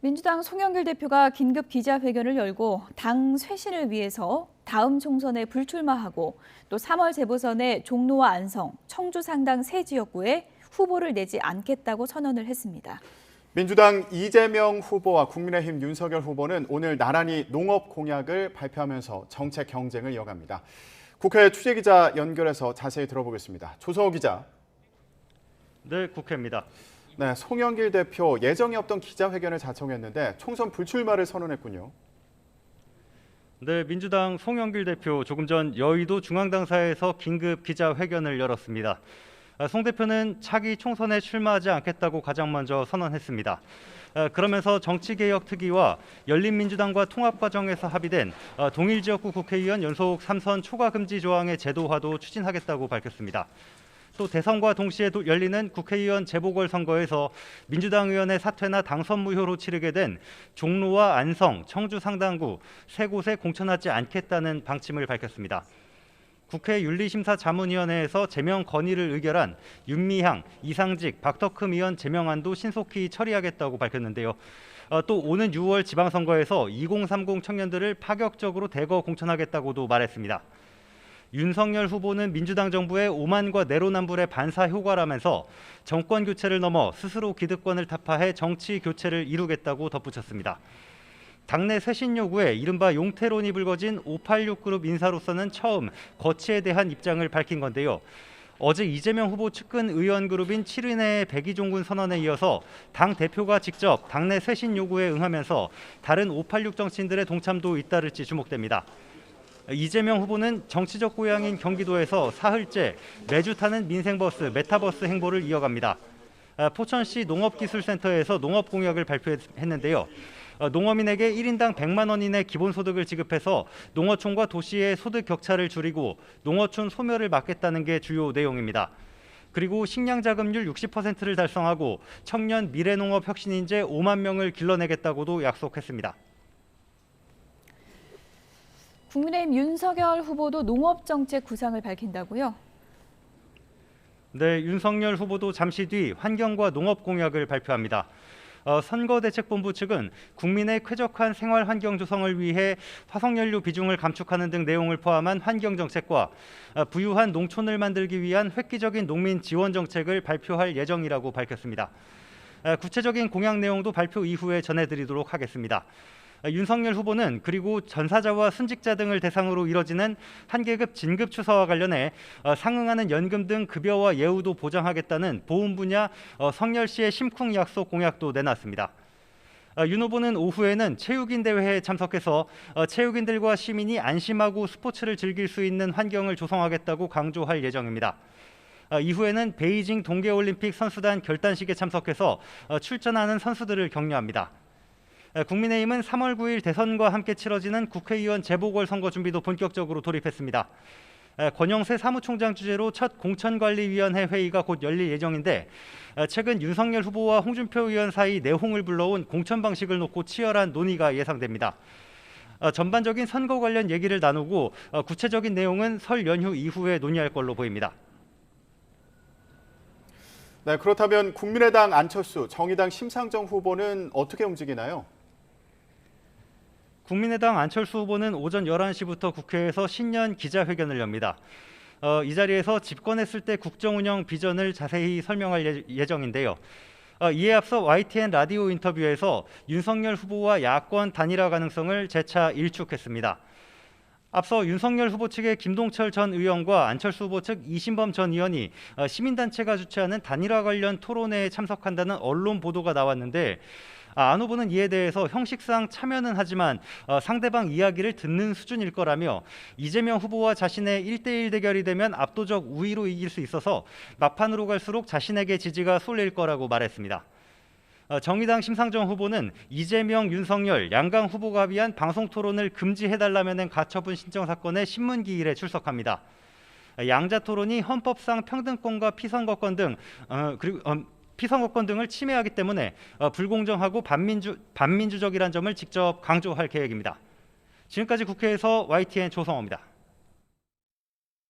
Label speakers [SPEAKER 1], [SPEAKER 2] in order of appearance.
[SPEAKER 1] 민주당 송영길 대표가 긴급 기자회견을 열고 당 쇄신을 위해서 다음 총선에 불출마하고 또 3월 재보선에 종로와 안성, 청주 상당 세 지역구에 후보를 내지 않겠다고 선언을 했습니다.
[SPEAKER 2] 민주당 이재명 후보와 국민의힘 윤석열 후보는 오늘 나란히 농업 공약을 발표하면서 정책 경쟁을 이어갑니다. 국회 취재기자 연결해서 자세히 들어보겠습니다. 조성호 기자.
[SPEAKER 3] 네, 국회입니다.
[SPEAKER 2] 네, 송영길 대표 예정이 없던 기자회견을 자청했는데 총선 불출마를 선언했군요.
[SPEAKER 3] 네, 민주당 송영길 대표 조금 전 여의도 중앙당사에서 긴급 기자회견을 열었습니다. 송 대표는 차기 총선에 출마하지 않겠다고 가장 먼저 선언했습니다. 그러면서 정치개혁 특위와 열린민주당과 통합 과정에서 합의된 동일지역구 국회의원 연속 3선 초과 금지 조항의 제도화도 추진하겠다고 밝혔습니다. 또 대선과 동시에 열리는 국회의원 재보궐선거에서 민주당 의원의 사퇴나 당선 무효로 치르게 된 종로와 안성, 청주 상당구 세 곳에 공천하지 않겠다는 방침을 밝혔습니다. 국회 윤리심사자문위원회에서 제명 건의를 의결한 윤미향, 이상직, 박덕흠 의원 제명안도 신속히 처리하겠다고 밝혔는데요. 또 오는 6월 지방선거에서 2030 청년들을 파격적으로 대거 공천하겠다고도 말했습니다. 윤석열 후보는 민주당 정부의 오만과 내로남불의 반사 효과라면서 정권 교체를 넘어 스스로 기득권을 타파해 정치 교체를 이루겠다고 덧붙였습니다. 당내 쇄신 요구에 이른바 용태론이 불거진 586 그룹 인사로서는 처음 거취에 대한 입장을 밝힌 건데요. 어제 이재명 후보 측근 의원 그룹인 7인의 백의종군 선언에 이어서 당 대표가 직접 당내 쇄신 요구에 응하면서 다른 586 정치인들의 동참도 잇따를지 주목됩니다. 이재명 후보는 정치적 고향인 경기도에서 사흘째 매주 타는 민생버스, 메타버스 행보를 이어갑니다. 포천시 농업기술센터에서 농업 공약을 발표했는데요. 농어민에게 1인당 100만 원 이내 기본소득을 지급해서 농어촌과 도시의 소득 격차를 줄이고 농어촌 소멸을 막겠다는 게 주요 내용입니다. 그리고 식량자금률 60%를 달성하고 청년 미래농업 혁신인재 5만 명을 길러내겠다고도 약속했습니다.
[SPEAKER 1] 국민의힘 윤석열 후보도 농업정책 구상을 밝힌다고요?
[SPEAKER 3] 네, 윤석열 후보도 잠시 뒤 환경과 농업 공약을 발표합니다. 선거대책본부 측은 국민의 쾌적한 생활 환경 조성을 위해 화석연료 비중을 감축하는 등 내용을 포함한 환경 정책과 부유한 농촌을 만들기 위한 획기적인 농민 지원 정책을 발표할 예정이라고 밝혔습니다. 구체적인 공약 내용도 발표 이후에 전해드리도록 하겠습니다. 윤석열 후보는 그리고 전사자와 순직자 등을 대상으로 이뤄지는 한계급 진급 추서와 관련해 상응하는 연금 등 급여와 예우도 보장하겠다는 보훈 분야 성렬시의 심쿵 약속 공약도 내놨습니다. 윤 후보는 오후에는 체육인 대회에 참석해서 체육인들과 시민이 안심하고 스포츠를 즐길 수 있는 환경을 조성하겠다고 강조할 예정입니다. 이후에는 베이징 동계올림픽 선수단 결단식에 참석해서 출전하는 선수들을 격려합니다. 국민의힘은 3월 9일 대선과 함께 치러지는 국회의원 재보궐선거 준비도 본격적으로 돌입했습니다. 권영세 사무총장 주재로 첫 공천관리위원회 회의가 곧 열릴 예정인데 최근 윤석열 후보와 홍준표 의원 사이 내홍을 불러온 공천 방식을 놓고 치열한 논의가 예상됩니다. 전반적인 선거 관련 얘기를 나누고 구체적인 내용은 설 연휴 이후에 논의할 걸로 보입니다.
[SPEAKER 2] 네, 그렇다면 국민의당 안철수, 정의당 심상정 후보는 어떻게 움직이나요?
[SPEAKER 3] 국민의당 안철수 후보는 오전 11시부터 국회에서 신년 기자회견을 엽니다. 이 자리에서 집권했을 때 국정운영 비전을 자세히 설명할 예정인데요. 이에 앞서 YTN 라디오 인터뷰에서 윤석열 후보와 야권 단일화 가능성을 재차 일축했습니다. 앞서 윤석열 후보 측의 김동철 전 의원과 안철수 후보 측 이신범 전 의원이 시민단체가 주최하는 단일화 관련 토론회에 참석한다는 언론 보도가 나왔는데 안 후보는 이에 대해서 형식상 참여는 하지만 상대방 이야기를 듣는 수준일 거라며 이재명 후보와 자신의 1대1 대결이 되면 압도적 우위로 이길 수 있어서 막판으로 갈수록 자신에게 지지가 쏠릴 거라고 말했습니다. 정의당 심상정 후보는 이재명, 윤석열, 양강 후보가 합의한 방송 토론을 금지해달라는 가처분 신청 사건의 신문기일에 출석합니다. 양자 토론이 헌법상 평등권과 피선거권 등을 침해하기 때문에 불공정하고 반민주적이란 점을 직접 강조할 계획입니다. 지금까지 국회에서 YTN 조성호입니다.